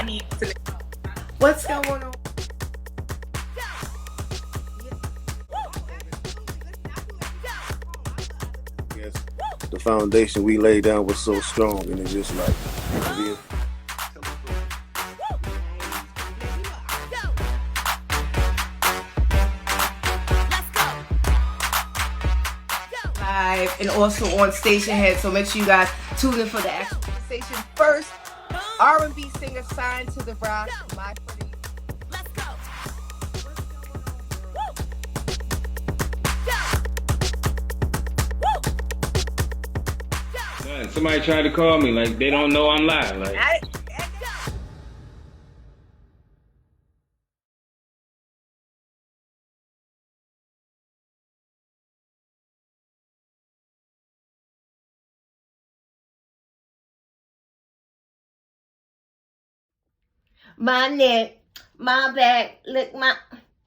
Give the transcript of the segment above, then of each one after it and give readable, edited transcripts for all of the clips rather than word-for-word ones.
I need to let you know. What's going on? Yes, the foundation we laid down was so strong, and it's just like, live and also on Stationhead, so make sure you guys tune in for the actual station first. R&B singer signed to the rock, my pretty. Let's go. Somebody tried to call me, like they don't know I'm live. Like, my neck, my back, look my,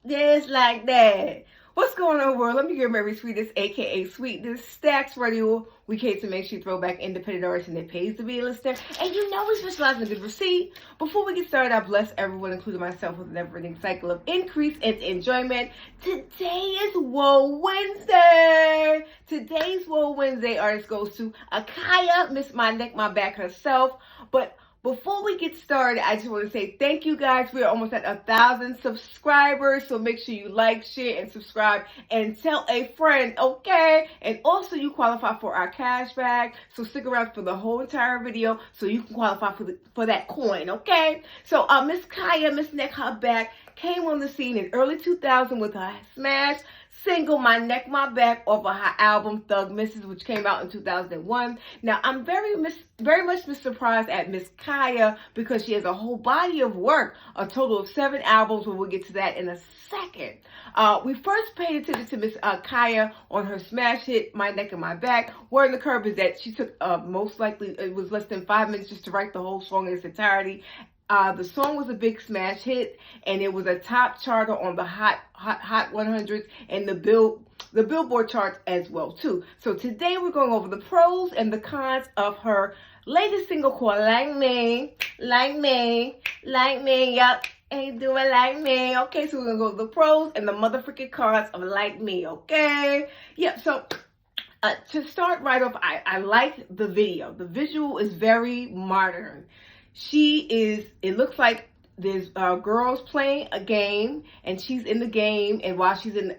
just like that. What's going on, world? Let me get Marysweetness, aka Sweetness, Stax Radio. We came to make sure you throw back independent artists and it pays to be a listener. And you know we specialize in a good receipt. Before we get started, I bless everyone, including myself, with a never-ending cycle of increase and enjoyment. Today is Woe Wednesday. Today's Woe Wednesday artist goes to KHIA, Miss My Neck, My Back herself. But before we get started, I just want to say thank you guys. We are almost at 1,000 subscribers, so make sure you like, share, and subscribe, and tell a friend, okay? And also, you qualify for our cash bag, so stick around for the whole entire video so you can qualify for that coin, okay? So, Miss KHIA, Miss Neck, Her Back, came on the scene in early 2000 with her smash single My Neck, My Back off of her album Thug Misses, which came out in 2001. Now, I'm very much surprised at Miss KHIA because she has a whole body of work, a total of 7 albums, but we'll get to that in a second. We first paid attention to Miss KHIA on her smash hit My Neck and My Back. Word on the curb is that she took most likely, it was less than 5 minutes just to write the whole song in its entirety. The song was a big smash hit, and it was a top charter on the Hot 100s and the Billboard charts as well too. So today we're going over the pros and the cons of her latest single called Like Me, yup, ain't doing like me. Okay, so we're gonna go over the pros and the motherfucking cons of Like Me. Okay, yeah. So to start right off, I like the video. The visual is very modern. It looks like there's girls playing a game, and she's in the game, and while she's in the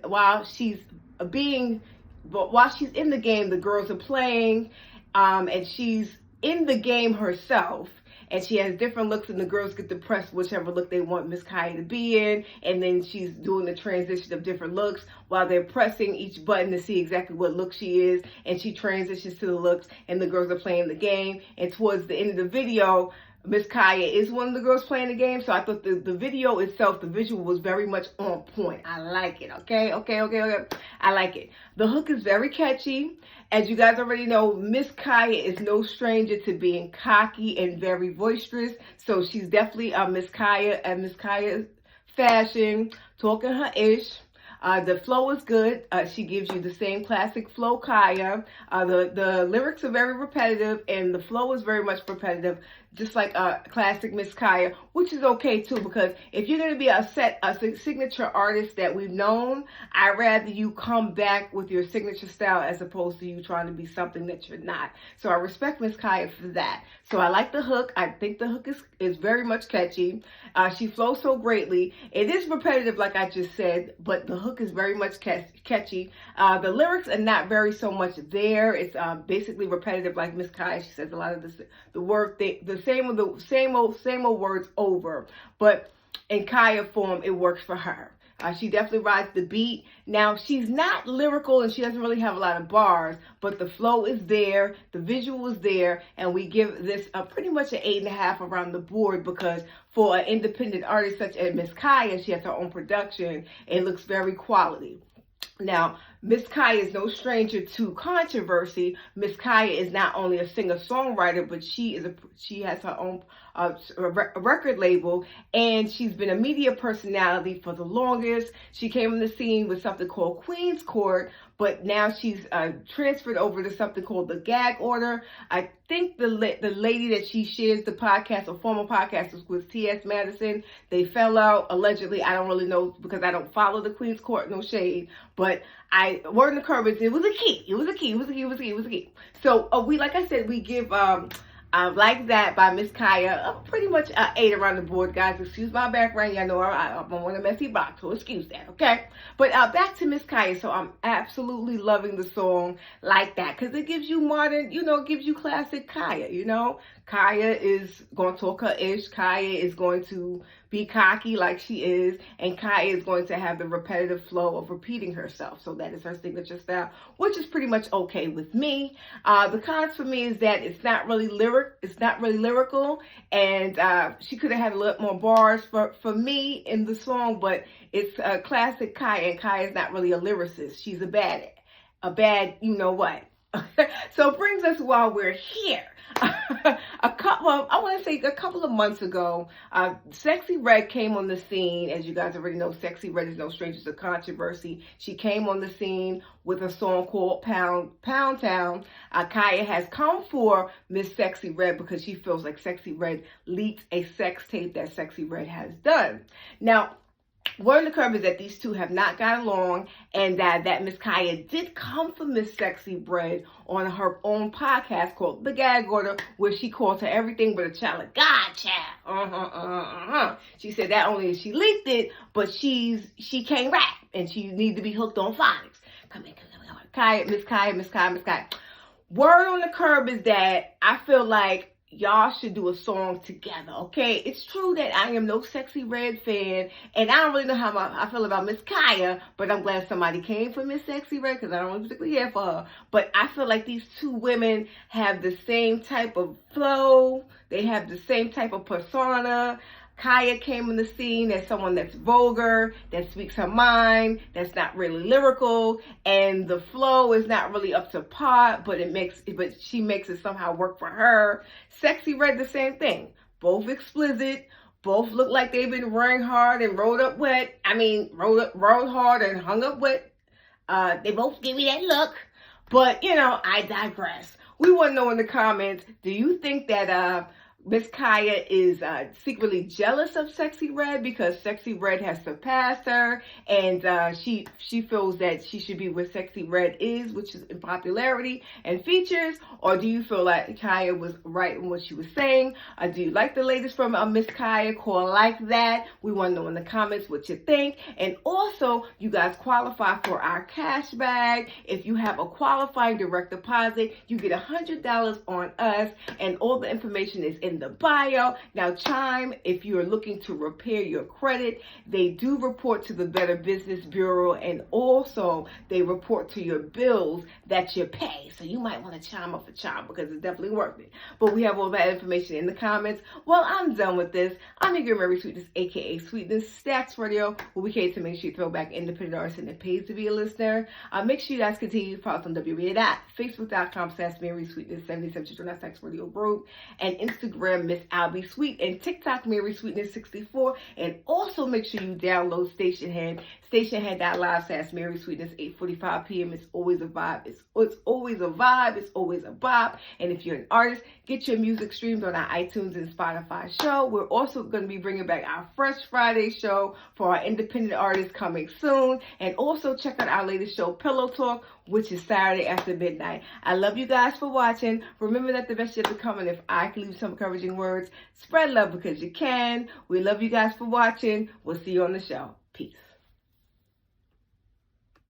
game, the girls are playing, and she's in the game herself, and she has different looks, and the girls get to press whichever look they want Miss KHIA to be in, and then she's doing the transition of different looks while they're pressing each button to see exactly what look she is, and she transitions to the looks, and the girls are playing the game, and towards the end of the video, Miss KHIA is one of the girls playing the game, so I thought the video itself, the visual was very much on point. I like it, okay? I like it. The hook is very catchy. As you guys already know, Miss KHIA is no stranger to being cocky and very boisterous, so she's definitely Miss KHIA and Miss KHIA fashion, talking her ish. The flow is good. She gives you the same classic flow, KHIA. The lyrics are very repetitive, and the flow is very much repetitive, just like classic Miss KHIA, which is okay too, because if you're going to be a signature artist that we've known, I'd rather you come back with your signature style as opposed to you trying to be something that you're not. So I respect Miss KHIA for that. So I like the hook. I think the hook is very much catchy. She flows so greatly. It is repetitive, like I just said, but the hook is very much catchy. The lyrics are not very so much there. It's basically repetitive, like Miss KHIA. She says a lot of the word the same old words over, but in KHIA form, it works for her. She definitely rides the beat. Now, she's not lyrical and she doesn't really have a lot of bars, but the flow is there, the visual is there, and we give this pretty much an 8.5 around the board, because for an independent artist such as Miss KHIA, she has her own production. It looks very quality. Now, Miss KHIA is no stranger to controversy. Miss KHIA is not only a singer-songwriter, but she has her own record label, and she's been a media personality for the longest. She came on the scene with something called Queen's Court, but now she's transferred over to something called the gag order. I think the lady that she shares the podcast, or former podcast, was T.S. Madison. They fell out, allegedly. I don't really know because I don't follow the Queen's Court, no shade. But word on the curb is it was a key. It was a key. So we, like I said, we give Like That by Miss KHIA pretty much 8 around the board, guys. Excuse my background. Y'all know I'm on a messy box, so excuse that, okay? But back to Miss KHIA. So I'm absolutely loving the song Like That because it gives you modern, it gives you classic KHIA, KHIA is going to talk her ish. KHIA is going to be cocky like she is. And KHIA is going to have the repetitive flow of repeating herself. So that is her signature style, which is pretty much okay with me. The cons for me is that it's not really lyrical. And she could have had a little more bars for me in the song. But it's a classic KHIA. And KHIA is not really a lyricist. She's a bad you know what. So it brings us while we're here. A couple of months ago, Sexy Red came on the scene. As you guys already know, Sexy Red is no stranger to controversy. She came on the scene with a song called Pound Town. KHIA has come for Miss Sexy Red because she feels like Sexy Red leaked a sex tape that Sexy Red has done. Now, word on the curb is that these two have not got along, and that Miss KHIA did come for Miss Sexy Red on her own podcast called The Gag Order, where she calls her everything but a child of God child. She said that only if she leaked it, but she can't rap, and she needs to be hooked on phonics. Come in. Miss KHIA. Word on the curb is that I feel like y'all should do a song together, okay? It's true that I am no Sexy Red fan, and I don't really know how I feel about Miss KHIA, but I'm glad somebody came for Miss Sexy Red because I don't really particularly care for her. But I feel like these two women have the same type of flow. They have the same type of persona. KHIA came on the scene as someone that's vulgar, that speaks her mind, that's not really lyrical, and the flow is not really up to par, but she makes it somehow work for her. Sexy Red, the same thing. Both explicit, both look like they've been running hard and rolled hard and hung up wet. They both give me that look, but I digress. We want to know in the comments, do you think that Miss KHIA is secretly jealous of Sexy Red because Sexy Red has surpassed her, and she feels that she should be where Sexy Red is, which is in popularity and features? Or do you feel like KHIA was right in what she was saying? Do you like the latest from Miss KHIA called Like That? We want to know in the comments what you think. And also, you guys qualify for our cash bag. If you have a qualifying direct deposit, you get $100 on us, and all the information is in the bio. Now, Chime, if you're looking to repair your credit, they do report to the Better Business Bureau, and also they report to your bills that you pay. So you might want to chime up for Chime because it's definitely worth it. But we have all that information in the comments. Well, I'm done with this. I'm your girl, Marysweetness, aka Sweetness, Stax Radio, where we cater to make sure you throw back independent artists and it pays to be a listener. Make sure you guys continue to follow us on www.facebook.com/Marysweetness77 Stax Radio Group, and Instagram Miss Albeedooent, and TikTok Marysweetness64. And also make sure you download Stationhead.live /Marysweetness 8:45 p.m. It's always a vibe. It's always a vibe. It's always a bop. And if you're an artist, get your music streamed on our iTunes and Spotify show. We're also going to be bringing back our Fresh Friday show for our independent artists coming soon. And also check out our latest show, Pillow Talk, which is Saturday after midnight. I love you guys for watching. Remember that the best yet to come, and if I can leave some encouraging words, spread love because you can. We love you guys for watching. We'll see you on the show. Peace.